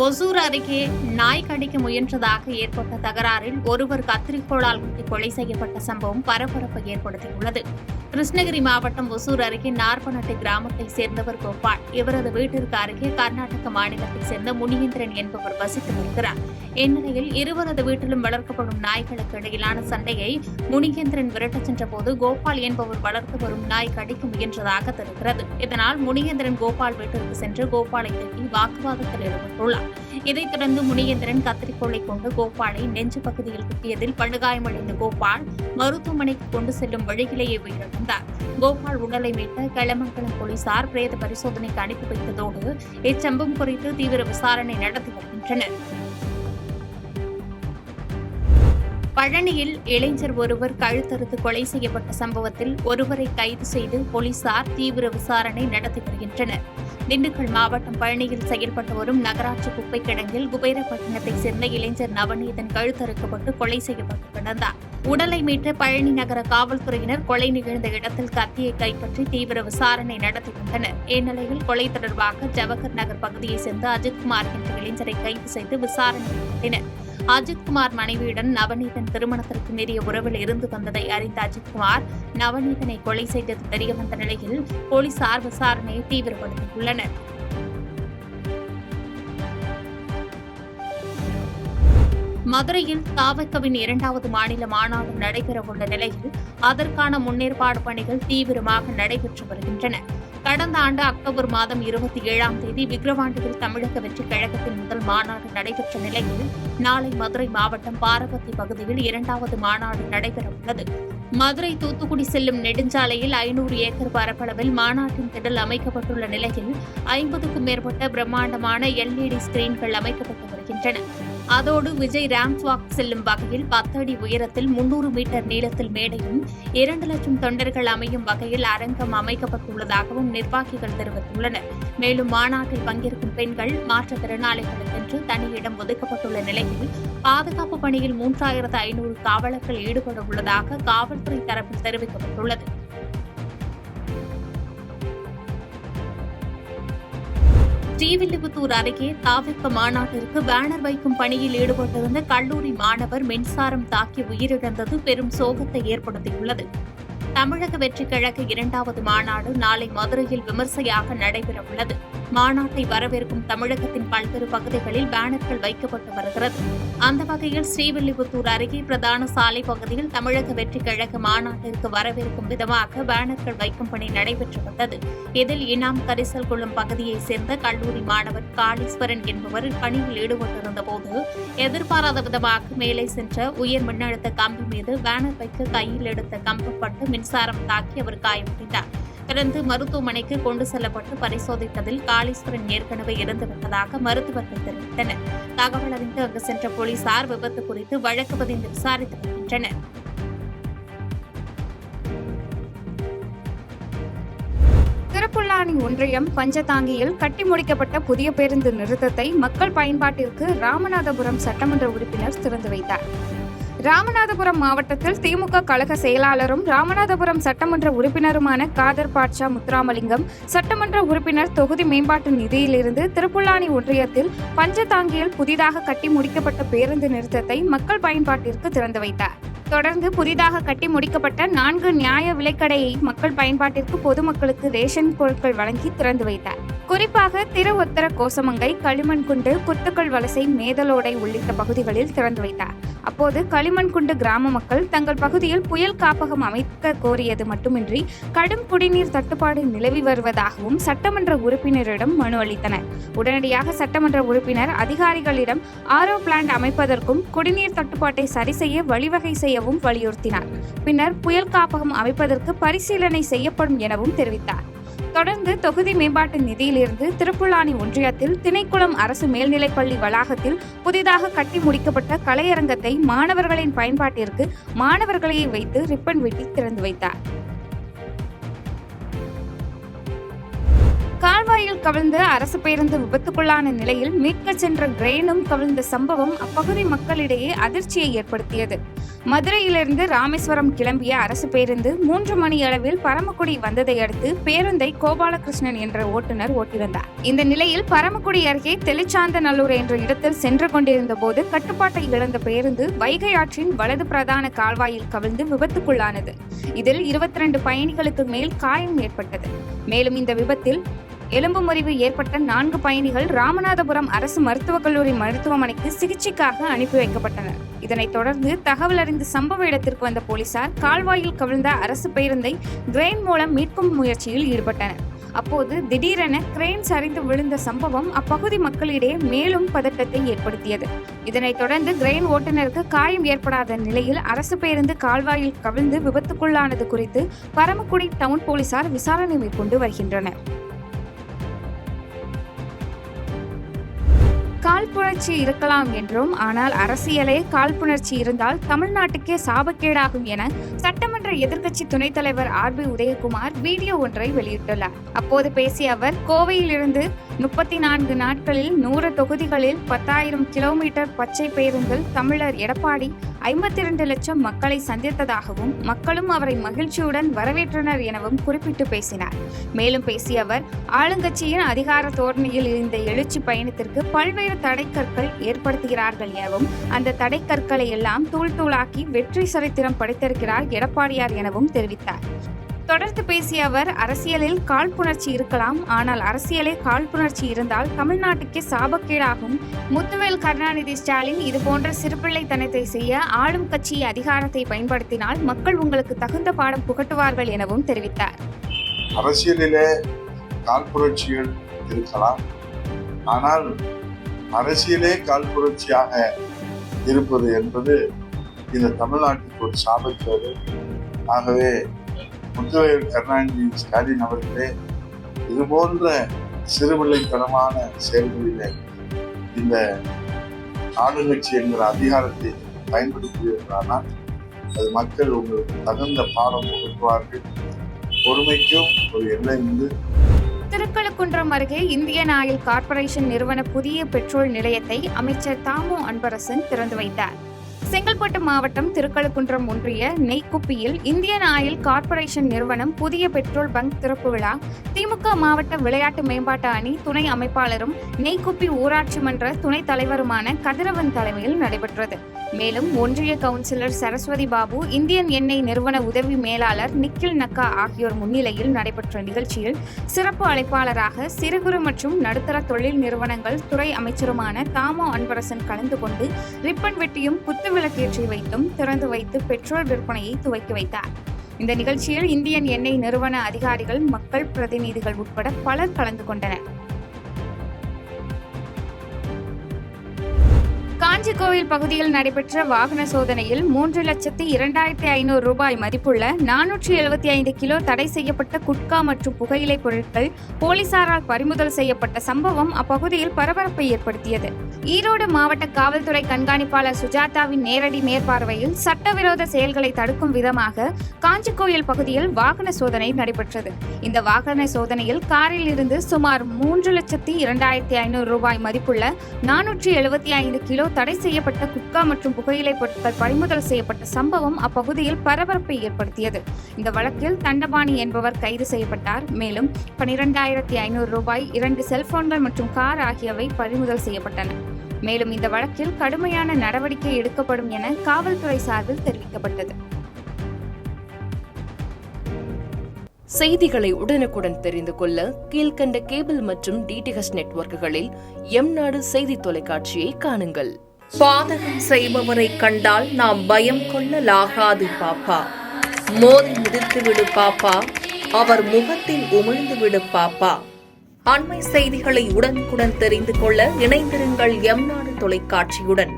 ஒசூர் அருகே நாய் கடிக்க முயன்றதாக ஏற்பட்ட தகராறில் ஒருவர் கத்திரிக்கோளால் குத்தி கொலை செய்யப்பட்ட சம்பவம் பரபரப்பை ஏற்படுத்தியுள்ளது. கிருஷ்ணகிரி மாவட்டம் ஒசூர் அருகே நார்பனட்டை கிராமத்தைச் சேர்ந்தவர் கோபால். இவரது வீட்டிற்கு அருகே கர்நாடக மாநிலத்தைச் சேர்ந்த முனியேந்திரன் என்பவர் வசித்து வருகிறார். இந்நிலையில் இருவரது வீட்டிலும் வளர்க்கப்படும் நாய்களுக்கு இடையிலான சண்டையை முனியேந்திரன் விரட்டச் சென்றபோது கோபால் என்பவர் வளர்த்து வரும் நாய் கடிக்க முயன்றதாக தெரிகிறது. இதனால் முனியேந்திரன் கோபால் வீட்டிற்கு சென்று கோபாலை தட்டி வாக்குவாதத்தில் ஈடுபட்டுள்ளார். இதைத் தொடர்ந்து முனியேந்திரன் கத்திரிக்கோளை கொண்டு கோபாலை நெஞ்சு பகுதியில் குத்தியதில் படுகாயமடைந்த கோபால் மருத்துவமனைக்கு கொண்டு செல்லும் வழியிலேயே உயிரிழந்தார். கோபால் உடலை மீட்ட கெளமங்கலம் போலீசார் பிரேத பரிசோதனைக்கு அனுப்பி வைத்ததோடு இச்சம்பவம் குறித்து தீவிர விசாரணை நடத்தி வருகின்றனர். பழனியில் இளைஞர் ஒருவர் கழுத்தறுத்து கொலை செய்யப்பட்ட சம்பவத்தில் ஒருவரை கைது செய்து போலீசார் தீவிர விசாரணை நடத்தி வருகின்றனர். திண்டுக்கல் மாவட்டம் பழனியில் செயல்பட்டு வரும் நகராட்சி குப்பை கிடங்கில் குபேரப்பட்டினத்தைச் சேர்ந்த இளைஞர் நவநீதன் கழுத்தறுக்கப்பட்டு கொலை செய்யப்பட்டு கிடந்தார். உடலை மீட்டு பழனி நகர காவல்துறையினர் கொலை நிகழ்ந்த இடத்தில் கத்தியை கைப்பற்றி தீவிர விசாரணை நடத்தி வந்தனர். இந்நிலையில் கொலை தொடர்பாக ஜவஹர் நகர் பகுதியைச் சேர்ந்த அஜித்குமார் என்ற இளைஞரை கைது செய்து விசாரணை நடத்தினர். அஜித்குமார் மனைவியுடன் நவநீதன் திருமணத்திற்கு மீறிய உறவில் இருந்து வந்ததை அறிந்த அஜித்குமார் நவநீதனை கொலை செய்தது தெரியவந்த நிலையில் போலீசார் விசாரணையை தீவிரப்படுத்தியுள்ளனர். மதுரையில் தாவகவின் 2வது மாநில மாநாடு நடைபெறவுள்ள நிலையில் அதற்கான முன்னேற்பாடு பணிகள் தீவிரமாக நடைபெற்று வருகின்றன. கடந்த ஆண்டு அக்டோபர் மாதம் 27ஆம் தேதி விக்கிரவாண்டியில் தமிழக வெற்றிக் கழகத்தின் முதல் மாநாடு நடைபெற்ற நிலையில் நாளை மதுரை மாவட்டம் பாரபத்தி பகுதியில் 2வது மாநாடு நடைபெறவுள்ளது. மதுரை தூத்துக்குடி செல்லும் நெடுஞ்சாலையில் 500 ஏக்கர் பரப்பளவில் மாநாட்டின் திடல் அமைக்கப்பட்டுள்ள நிலையில் 50க்கும் மேற்பட்ட பிரம்மாண்டமான LED ஸ்கிரீன்கள் அமைக்கப்பட்டு வருகின்றன. அதோடு விஜய் ராம்ப் வாக் செல்லும் வகையில் 10 அடி உயரத்தில் 300 மீட்டர் நீளத்தில் மேடையும் 2 லட்சம் தொண்டர்கள் அமையும் வகையில் அரங்கம் அமைக்கப்பட்டுள்ளதாகவும் நிர்வாகிகள் தெரிவித்துள்ளனர். மேலும் மாநாட்டில் பங்கேற்கும் பெண்கள் மாற்றுத்திறனாளிகளுக்கென்று தனி இடம் ஒதுக்கப்பட்டுள்ள நிலையில் பாதுகாப்பு பணியில் 3500 காவலர்கள் ஈடுபட உள்ளதாக காவல்துறை தரப்பில் தெரிவிக்கப்பட்டுள்ளது. ஸ்ரீவில்லிபுத்தூர் அருகே தாவக மாநாட்டிற்கு பேனர் வைக்கும் பணியில் ஈடுபட்டிருந்த கல்லூரி மாணவர் மின்சாரம் தாக்கி உயிரிழந்தது பெரும் சோகத்தை ஏற்படுத்தியுள்ளது. தமிழக வெற்றிக் கழக 2வது மாநாடு நாளை மதுரையில் விமர்சையாக நடைபெறவுள்ளது. மாநாட்டை வரவேற்கும் தமிழகத்தின் பல்வேறு பகுதிகளில் பேனர்கள் வைக்கப்பட்டு வருகிறது. அந்த வகையில் ஸ்ரீவில்லிபுத்தூர் அருகே பிரதான சாலை பகுதியில் தமிழக வெற்றிக் கழக மாநாட்டிற்கு வரவேற்கும் விதமாக பேனர்கள் வைக்கும் பணி நடைபெற்று வந்தது. இதில் இனாம் கரிசல் குளம் பகுதியைச் சேர்ந்த கல்லூரி மாணவர் காளீஸ்வரன் என்பவர் பணியில் ஈடுபட்டிருந்த போது எதிர்பாராத விதமாக மேலே சென்ற உயர் மின்னழுத்த கம்பி மீது பேனர் வைக்க கையில் எடுத்த கம்பப்பட்டு மின்சாரம் தாக்கி அவர் காயமடைந்தார். தொடர்ந்து மருத்துவமனைக்கு கொண்டு செல்லப்பட்டு பரிசோதித்ததில் காளீஸ்வரன் ஏற்கனவே இறந்துவிட்டதாக மருத்துவர்கள் தெரிவித்தனர். தகவல் அறிந்து அங்கு சென்ற போலீசார் விபத்து குறித்து வழக்கு பதிந்து விசாரித்து வருகின்றனர். திருப்புல்லானி ஒன்றியம் பஞ்சதாங்கியில் கட்டி முடிக்கப்பட்ட புதிய பேருந்து நிறுத்தத்தை மக்கள் பயன்பாட்டிற்கு ராமநாதபுரம் சட்டமன்ற உறுப்பினர் திறந்து வைத்தார். ராமநாதபுரம் மாவட்டத்தில் திமுக கழக செயலாளரும் ராமநாதபுரம் சட்டமன்ற உறுப்பினருமான காதர் பாட்ஷா முத்துராமலிங்கம் சட்டமன்ற உறுப்பினர் தொகுதி மேம்பாட்டு நிதியிலிருந்து திருப்புல்லானி ஒன்றியத்தில் பஞ்சதாங்கியில் புதிதாக கட்டி முடிக்கப்பட்ட பேருந்து நிறுத்தத்தை மக்கள் பயன்பாட்டிற்கு திறந்து வைத்தார். தொடர்ந்து புதிதாக கட்டி முடிக்கப்பட்ட 4 நியாய விலைக்கடையை மக்கள் பயன்பாட்டிற்கு பொதுமக்களுக்கு ரேஷன் பொருட்கள் வழங்கி திறந்து வைத்தார். குறிப்பாக திருவொத்தர கோசமங்கை, களிமண்குண்டு, குத்துக்கள் வலசை, மேதலோடை உள்ளிட்ட பகுதிகளில் திறந்து வைத்தார். அப்போது களிமண்குண்டு கிராம மக்கள் தங்கள் பகுதியில் புயல் காப்பகம் அமைக்க கோரியது மட்டுமின்றி கடும் குடிநீர் தட்டுப்பாடு நிலவி வருவதாகவும் சட்டமன்ற உறுப்பினரிடம் மனு அளித்தனர். உடனடியாக சட்டமன்ற உறுப்பினர் அதிகாரிகளிடம் ஆரோ பிளான்ட் அமைப்பதற்கும் குடிநீர் தட்டுப்பாட்டை சரி செய்ய வழிவகை செய்யவும் வலியுறுத்தினார். பின்னர் புயல் காப்பகம் அமைப்பதற்கு பரிசீலனை செய்யப்படும் எனவும் தெரிவித்தார். தொடர்ந்து தொகுதி மேம்பாட்டு நிதியிலிருந்து திருப்புல்லானி ஒன்றியத்தில் திணைக்குளம் அரசு மேல்நிலைப்பள்ளி வளாகத்தில் புதிதாக கட்டி முடிக்கப்பட்ட கலையரங்கத்தை மாணவர்களின் பயன்பாட்டிற்கு மாணவர்களையே வைத்து ரிப்பன் வெட்டி திறந்து வைத்தார். கால்வாயில் கவிழ்ந்து அரசு பேருந்து விபத்துக்குள்ளான நிலையில் மீட்க சென்ற கிரெயினும் கவிழ்ந்த சம்பவம் அப்பகுதி மக்களிடையே அதிர்ச்சியை ஏற்படுத்தியது. மதுரையிலிருந்து ராமேஸ்வரம் கிளம்பிய அரசு பேருந்து 3 மணி அளவில் பரமக்குடி வந்ததை அடுத்து பேருந்தை கோபாலகிருஷ்ணன் என்ற ஓட்டுநர் ஓட்டிவந்தார். இந்த நிலையில் பரமக்குடி அருகே தெளிச்சாந்தநல்லூர் என்ற இடத்தில் சென்று கொண்டிருந்த போது கட்டுப்பாட்டை இழந்த பேருந்து வைகை ஆற்றின் வலது பிரதான கால்வாயில் கவிழ்ந்து விபத்துக்குள்ளானது. இதில் 22 பயணிகளுக்கு மேல் காயம் ஏற்பட்டது. மேலும் இந்த விபத்தில் எலும்பு முறிவு ஏற்பட்ட 4 பயணிகள் ராமநாதபுரம் அரசு மருத்துவக் கல்லூரி மருத்துவமனைக்கு சிகிச்சைக்காக அனுப்பி வைக்கப்பட்டனர். இதனைத் தொடர்ந்து தகவல் அறிந்து சம்பவ இடத்திற்கு வந்த போலீசார் கால்வாயில் கவிழ்ந்த அரசு பேருந்தை கிரெயின் மூலம் மீட்கும் முயற்சியில் ஈடுபட்டனர். அப்போது திடீரென கிரெயின் சரிந்து விழுந்த சம்பவம் அப்பகுதி மக்களிடையே மேலும் பதட்டத்தை ஏற்படுத்தியது. இதனைத் தொடர்ந்து கிரெயின் ஓட்டுநருக்கு காயம் ஏற்படாத நிலையில் அரசு பேருந்து கால்வாயில் கவிழ்ந்து விபத்துக்குள்ளானது குறித்து பரமக்குடி டவுன் போலீசார் விசாரணை மேற்கொண்டு வருகின்றனர். காழ்ப்புணர்ச்சி இருக்கலாம் என்றும், ஆனால் அரசியலே காழ்ப்புணர்ச்சி இருந்தால் தமிழ்நாட்டுக்கே சாபக்கேடாகும் என சட்டமன்ற எதிர்க்கட்சி துணைத் தலைவர் RB உதயகுமார் வீடியோ ஒன்றை வெளியிட்டுள்ளார். அப்போது பேசிய அவர், கோவையிலிருந்து 34 நாட்களில் 100 தொகுதிகளில் 10,000 கிலோமீட்டர் பச்சை பேருந்தில் தமிழர் எடப்பாடி 52 லட்சம் மக்களை சந்தித்ததாகவும் மக்களும் அவரை மகிழ்ச்சியுடன் வரவேற்றனர் எனவும் குறிப்பிட்டு பேசினார். மேலும் பேசிய அவர், ஆளுங்கட்சியின் அதிகார தோரணையில் இருந்த எழுச்சி பயணத்திற்கு பல்வேறு தடைக்கற்கள் ஏற்படுத்துகிறார்கள் எனவும், அந்த தடைக்கற்களை எல்லாம் தூள் தூளாக்கி வெற்றி சரித்திரம் படைத்திருக்கிறார் எடப்பாடியார் எனவும் தெரிவித்தார். தொடர்ந்து பேசிய அவர், அரசியலில் காழ்ப்புணர்ச்சி இருக்கலாம், ஆனால் அரசியலே காழ்ப்புணர்ச்சி இருந்தால் தமிழ்நாட்டுக்கே சாபக்கேடாகும். முத்துவேல் கருணாநிதி ஸ்டாலின் இதுபோன்ற சிறுபிள்ளைத்தனத்தை செய்ய ஆளும் கட்சி அதிகாரத்தை பயன்படுத்தினால் மக்கள் உங்களுக்கு தகுந்த பாடம் புகட்டுவார்கள் எனவும் தெரிவித்தார். அரசியலிலே காழ்ப்புணர்ச்சிகள் இருக்கலாம், ஆனால் அரசியலே காழ்ப்புணர்ச்சியாக இருப்பது என்பது இந்த தமிழ்நாட்டுக்கு ஒரு சாபக்கேடு. ஆகவே முத்துவேல் கருணாநிதி ஸ்டாலின் அவர்களே இதுபோன்ற சிறுபிள்ளைத்தனமான செயல்களிலே இந்த ஆளுங்கட்சி என்கிற அதிகாரத்தை பயன்படுத்துவீர்களானால் அது மக்கள் உங்களுக்கு தகுந்த பாடம் புகட்டுவார்கள். பொறுமைக்கும் ஒரு எல்லை உண்டு. திருக்கழுக்குன்றம் அருகே இந்தியன் ஆயில் கார்ப்பரேஷன் நிறுவன புதிய பெட்ரோல் நிலையத்தை அமைச்சர் தாமோ அன்பரசன் திறந்து வைத்தார். செங்கல்பட்டு மாவட்டம் திருக்கழுக்குன்றம் ஒன்றிய நெய்க்குப்பியில் இந்தியன் ஆயில் கார்ப்பரேஷன் நிறுவனம் புதிய பெட்ரோல் பங்க் திறப்பு விழா திமுக மாவட்ட விளையாட்டு மேம்பாட்டு அணி துணை அமைப்பாளரும் நெய்க்குப்பி ஊராட்சி மன்ற துணைத் தலைவருமான கதிரவன் தலைமையில் நடைபெற்றது. மேலும் ஒன்றிய கவுன்சிலர் சரஸ்வதி பாபு, இந்தியன் எண்ணெய் நிறுவன உதவி மேலாளர் நிக்கில் நக்கா ஆகியோர் முன்னிலையில் நடைபெற்ற நிகழ்ச்சியில் சிறப்பு அழைப்பாளராக சிறு குறு மற்றும் நடுத்தர தொழில் நிறுவனங்கள் துறை அமைச்சருமான தாமோ அன்பரசன் கலந்து கொண்டு ரிப்பன் வெட்டியும் குத்துவிளக்கேற்றி வைத்தும் திறந்து வைத்து பெட்ரோல் விற்பனையை துவக்கி வைத்தார். இந்த நிகழ்ச்சியில் இந்தியன் எண்ணெய் நிறுவன அதிகாரிகள், மக்கள் பிரதிநிதிகள் உட்பட பலர் கலந்து கொண்டனர். காஞ்சிக்கோவில் பகுதியில் நடைபெற்ற வாகன சோதனையில் 3,02,500 ரூபாய் மதிப்புள்ள 475 கிலோ தடை செய்யப்பட்ட குட்கா மற்றும் புகையிலை பொருட்கள் போலீசாரால் பறிமுதல் செய்யப்பட்ட சம்பவம் அப்பகுதியில் பரபரப்பை ஏற்படுத்தியது. ஈரோடு மாவட்ட காவல்துறை கண்காணிப்பாளர் சுஜாதாவின் நேரடி மேற்பார்வையில் சட்டவிரோத செயல்களை தடுக்கும் விதமாக காஞ்சிக்கோவில் பகுதியில் வாகன சோதனை நடைபெற்றது. இந்த வாகன சோதனையில் காரில் இருந்து சுமார் 3,02,500 ரூபாய் மதிப்புள்ள 475 கிலோ தடை செய்யப்பட்ட குட்கா மற்றும் புகையிலை பொருட்கள் பறிமுதல் செய்யப்பட்ட சம்பவம் அப்பகுதியில் பரபரப்பை ஏற்படுத்தியது. இந்த வழக்கில் தண்டபாணி என்பவர் கைது செய்யப்பட்டார். மேலும் 12,500 ரூபாய், 2 செல்போன்கள் மற்றும் கார் ஆகியவை பறிமுதல் செய்யப்பட்டன. மேலும் இந்த வழக்கில் கடுமையான நடவடிக்கை எடுக்கப்படும் என காவல்துறை சார்பில் தெரிவிக்கப்பட்டது. செய்திகளை உடனுக்குடன் தெரிந்து கொள்ள கீழ்கண்ட கேபிள் மற்றும் DTH நெட்வொர்க்குகளில் எம்நாடு செய்தி தொலைக்காட்சியை காணுங்கள். பாதகம் செய்பவரை கண்டால் நாம் பயம் கொள்ளலாகாது பாப்பா. மோதி மிதித்து விடு பாப்பா, அவர் முகத்தில் உமிழ்ந்து விடு பாப்பா. அண்மை செய்திகளை உடனுக்குடன் தெரிந்து கொள்ள இணைந்திருங்கள் எம்நாடு தொலைக்காட்சியுடன்.